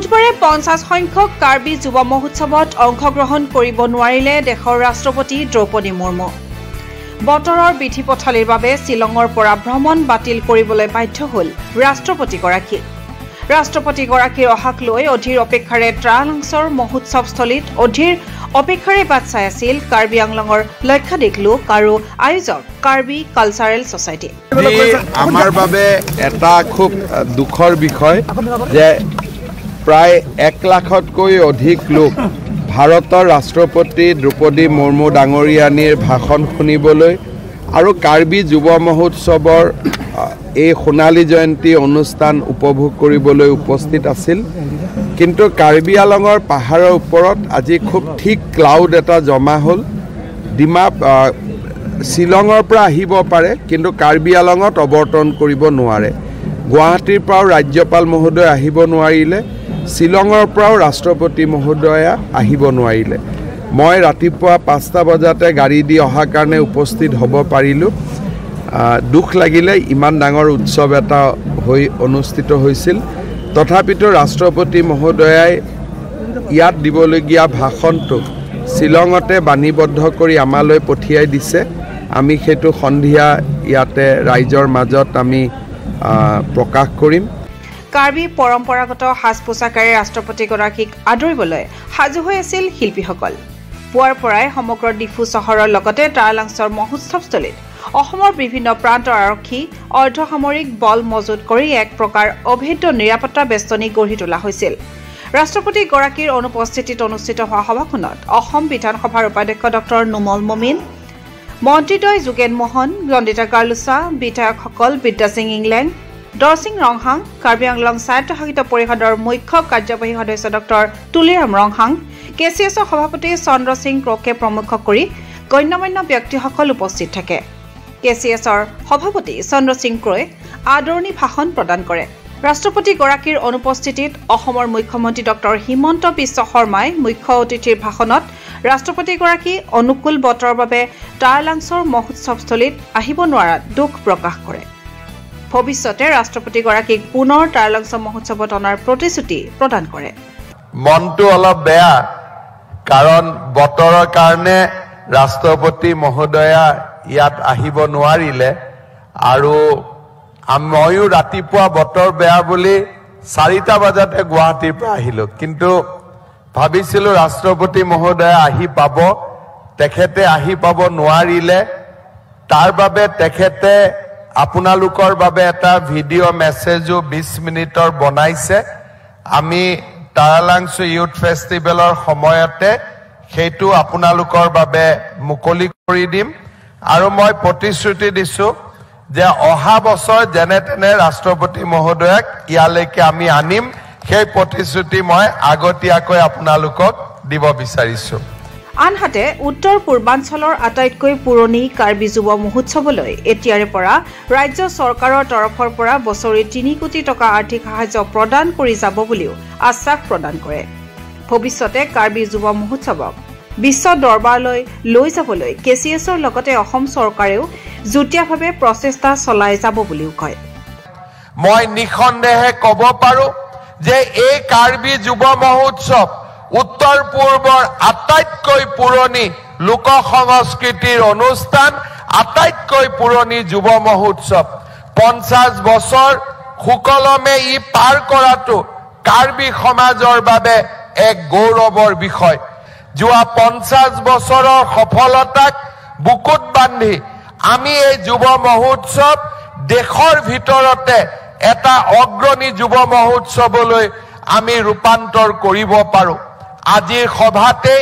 বুধবাৰে 50 সংখ্যক কাৰ্বি যুৱ মহোৎসৱত অংশগ্ৰহণ কৰিব নোৱাৰিলে দেশৰ ৰাষ্ট্ৰপতি দ্ৰৌপদী মুৰ্মু। বতৰৰ বিধি পথালিৰ বাবে শ্বিলঙৰ পৰা ভ্ৰমণ বাতিল কৰিবলৈ বাধ্য হ'ল ৰাষ্ট্ৰপতিগৰাকী। ৰাষ্ট্ৰপতিগৰাকীৰ অহাক লৈ অধীৰ অপেক্ষাৰে ট্ৰালাংছৰ মহোৎসৱস্থলীত অধীৰ অপেক্ষাৰে বাট চাই আছিল কাৰ্বি আংলঙৰ লক্ষাধিক লোক আৰু আয়োজক কাৰ্বি কালচাৰেল ছ'চাইটি। আমাৰ বাবে এটা খুব দুখৰ বিষয় যে প্ৰায় 1 লাখতকৈ অধিক লোক ভাৰতৰ ৰাষ্ট্ৰপতি দ্ৰৌপদী মুৰ্মু ডাঙৰীয়ানীৰ ভাষণ শুনিবলৈ আৰু কাৰ্বি যুৱ মহোৎসৱৰ এই সোণালী জয়ন্তী অনুষ্ঠান উপভোগ কৰিবলৈ উপস্থিত আছিল। কিন্তু কাৰ্বি আংলঙৰ পাহাৰৰ ওপৰত আজি খুব ঠিক ক্লাউড এটা জমা হ'ল। শ্বিলঙৰ পৰা আহিব পাৰে কিন্তু কাৰ্বি আংলঙত অৱতৰণ কৰিব নোৱাৰে। গুৱাহাটীৰ পৰাও ৰাজ্যপাল মহোদয় আহিব নোৱাৰিলে, শ্বিলঙৰ পৰাও ৰাষ্ট্ৰপতি মহোদয়া আহিব নোৱাৰিলে। মই ৰাতিপুৱা 5টা বজাতে গাড়ী দি অহাৰ কাৰণে উপস্থিত হ'ব পাৰিলোঁ। দুখ লাগিলে ইমান ডাঙৰ উৎসৱ এটা অনুষ্ঠিত হৈছিল, তথাপিতো ৰাষ্ট্ৰপতি মহোদয়াই ইয়াত দিবলগীয়া ভাষণটো শ্বিলঙতে বাণীবদ্ধ কৰি আমালৈ পঠিয়াই দিছে। আমি সেইটো সন্ধিয়া ইয়াতে ৰাইজৰ মাজত আমি প্ৰকাশ কৰিম। কাৰ্বি পৰম্পৰাগত সাজ পোছাকেৰে ৰাষ্ট্ৰপতিগৰাকীক আদৰিবলৈ সাজু হৈ আছিল শিল্পীসকল। পুৱাৰ পৰাই সমগ্ৰ ডিফু চহৰৰ লগতে ট্ৰালাংছৰ মহোৎসৱস্থলীত অসমৰ বিভিন্ন প্ৰান্তৰ আৰক্ষী অৰ্ধসামৰিক বল মজুত কৰি এক প্ৰকাৰ অভেদ্য নিৰাপত্তা বেষ্টনী গঢ়ি তোলা হৈছিল। ৰাষ্ট্ৰপতিগৰাকীৰ অনুপস্থিতিত অনুষ্ঠিত হোৱা সভাখনত অসম বিধানসভাৰ উপাধ্যক্ষ ডক্টৰ নুমল মমিন, মন্ত্ৰীদ্বয় যোগেন মোহন, বন্দিতা গাৰ্লুচা, বিধায়কসকল বিদ্যা সিং ইংলেণ্ড, দৰসিং ৰংহাং, কাৰ্বি আংলং স্বায়ত্তশাসিত পৰিষদৰ মুখ্য কাৰ্যবাহী সদস্য ডক্টৰ তুলিৰাম ৰংহাং, KCSৰ সভাপতি চন্দ্ৰ সিং ক্ৰকে প্ৰমুখ কৰি গণ্যমান্য ব্যক্তিসকল উপস্থিত থাকে। KCSৰ সভাপতি চন্দ্ৰ সিং ক্ৰয়ে আদৰণি ভাষণ প্ৰদান কৰে। ৰাষ্ট্ৰপতিগৰাকীৰ অনুপস্থিতিত অসমৰ মুখ্যমন্ত্ৰী ডক্টৰ হিমন্ত বিশ্ব শৰ্মাই মুখ্য অতিথিৰ ভাষণত ৰাষ্ট্ৰপতিগৰাকী অনুকূল বতৰৰ বাবে ট্ৰালাংছৰ মহোৎসৱস্থলীত আহিব নোৱাৰাত দুখ প্ৰকাশ কৰে। ভৱিষ্যতে ৰাষ্ট্ৰপতিগৰাকীক পুনৰ ট্ৰালাংছ মহোৎসৱত অনাৰ প্ৰতিশ্ৰুতি প্ৰদান কৰে। মনটো অলপ বেয়া, কাৰণ বতৰৰ কাৰণে ৰাষ্ট্ৰপতি মহোদয়া ইয়াত আহিব নোৱাৰিলে আৰু ময়ো ৰাতিপুৱা বতৰ বেয়া বুলি 4টা বজাতে গুৱাহাটীৰ পৰা আহিলোঁ। কিন্তু ভাবিছিলোঁ ৰাষ্ট্ৰপতি মহোদয়া আহি পাব, তেখেতে আহি পাব নোৱাৰিলে। তাৰ বাবে তেখেতে আপোনালোকৰ বাবে এটা ভিডিঅ' মেছেজো 20 মিনিটৰ বনাইছে। আমি ট্ৰালাংছ ইউথ ফেষ্টিভেলৰ সময়তে সেইটো আপোনালোকৰ বাবে মুকলি কৰি দিম আৰু মই প্ৰতিশ্ৰুতি দিছোঁ যে অহা বছৰ যেনে তেনে ৰাষ্ট্ৰপতি মহোদয়াক ইয়ালৈকে আমি আনিম। সেই প্ৰতিশ্ৰুতি মই আগতীয়াকৈ আপোনালোকক দিব বিচাৰিছোঁ। আনহাতে উত্তৰ পূৰ্বাঞ্চলৰ আটাইতকৈ পুৰণি কাৰ্বি যুৱ মহোৎসৱলৈ এতিয়াৰে পৰা ৰাজ্য চৰকাৰৰ তৰফৰ পৰা বছৰি 3 কোটি টকা আৰ্থিক সাহায্য প্ৰদান কৰি যাব বুলিও আশ্বাস প্ৰদান কৰে। ভৱিষ্যতে কাৰ্বি যুৱ মহোৎসৱক বিশ্ব দৰবাৰলৈ লৈ যাবলৈ KCSৰ লগতে অসম চৰকাৰেও যুটীয়াভাৱে প্ৰচেষ্টা চলাই যাব বুলিও কয়। মই নিঃসন্দেহে ক'ব পাৰোঁ যে এই কাৰ্বি যুৱ মহোৎসৱ উত্তৰ পূৰ্বৰ আটাইতকৈ পুৰণি লোক সংস্কৃতিৰ অনুষ্ঠান, আটাইতকৈ পুৰণি যুৱ মহোৎসৱ। 50 বছৰ সুকলমে ই পাৰ কৰাটো কাৰ্বি সমাজৰ বাবে এক গৌৰৱৰ বিষয়। যোৱা 50 বছৰৰ সফলতাক বুকুত বান্ধি আমি এই যুৱ মহোৎসৱ দেশৰ ভিতৰতে এটা অগ্ৰণী যুৱ মহোৎসৱলৈ আমি ৰূপান্তৰ কৰিব পাৰোঁ। আজিৰ সভাতে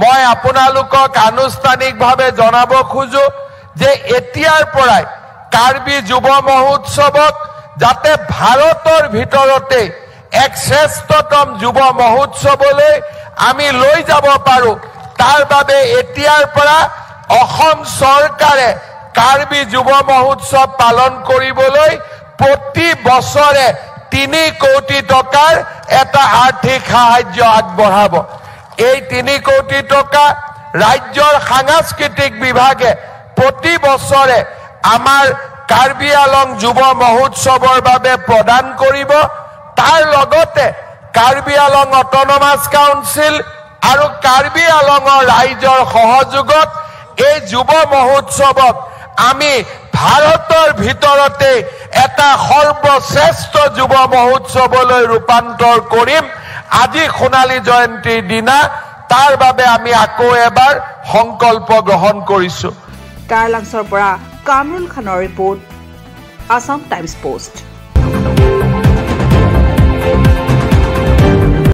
মই আপোনালোকক আনুষ্ঠানিকভাৱে জনাব খোজো যে এতিয়াৰ পৰাই কাৰ্বি যুৱ মহোৎসৱক যাতে ভাৰতৰ ভিতৰতে এক শ্ৰেষ্ঠতম যুৱ মহোৎসৱলৈ আমি লৈ যাব পাৰোঁ, তাৰ বাবে এতিয়াৰ পৰা অসম চৰকাৰে কাৰ্বি যুৱ মহোৎসৱ পালন কৰিবলৈ প্ৰতি বছৰে 3 কোটি টকাৰ এটা আৰ্থিক সাহায্য আগবঢ়াব। এই 3 কোটি টকা ৰাজ্যৰ সাংস্কৃতিক বিভাগে প্ৰতি বছৰে আমাৰ কাৰ্বি আংলং যুৱ মহোৎসৱৰ বাবে প্ৰদান কৰিব। তাৰ লগতে কাৰ্বি আলং অট'নমাছ কাউন্সিল আৰু কাৰ্বি আলঙৰ ৰাইজৰ সহযোগত এই যুৱ মহোৎসৱক আমি ভাৰতৰ ভিতৰতে এটা সৰ্বশ্ৰেষ্ঠ যুৱ মহোৎসৱলৈ ৰূপান্তৰ কৰিম আজি সোণালী জয়ন্তীৰ দিনা তাৰ বাবে আমি আকৌ এবাৰ সংকল্প গ্ৰহণ কৰিছো টাৰলাংছৰ পৰা কামৰুল খানৰ ৰিপৰ্ট আসাম টাইমছ পোষ্ট।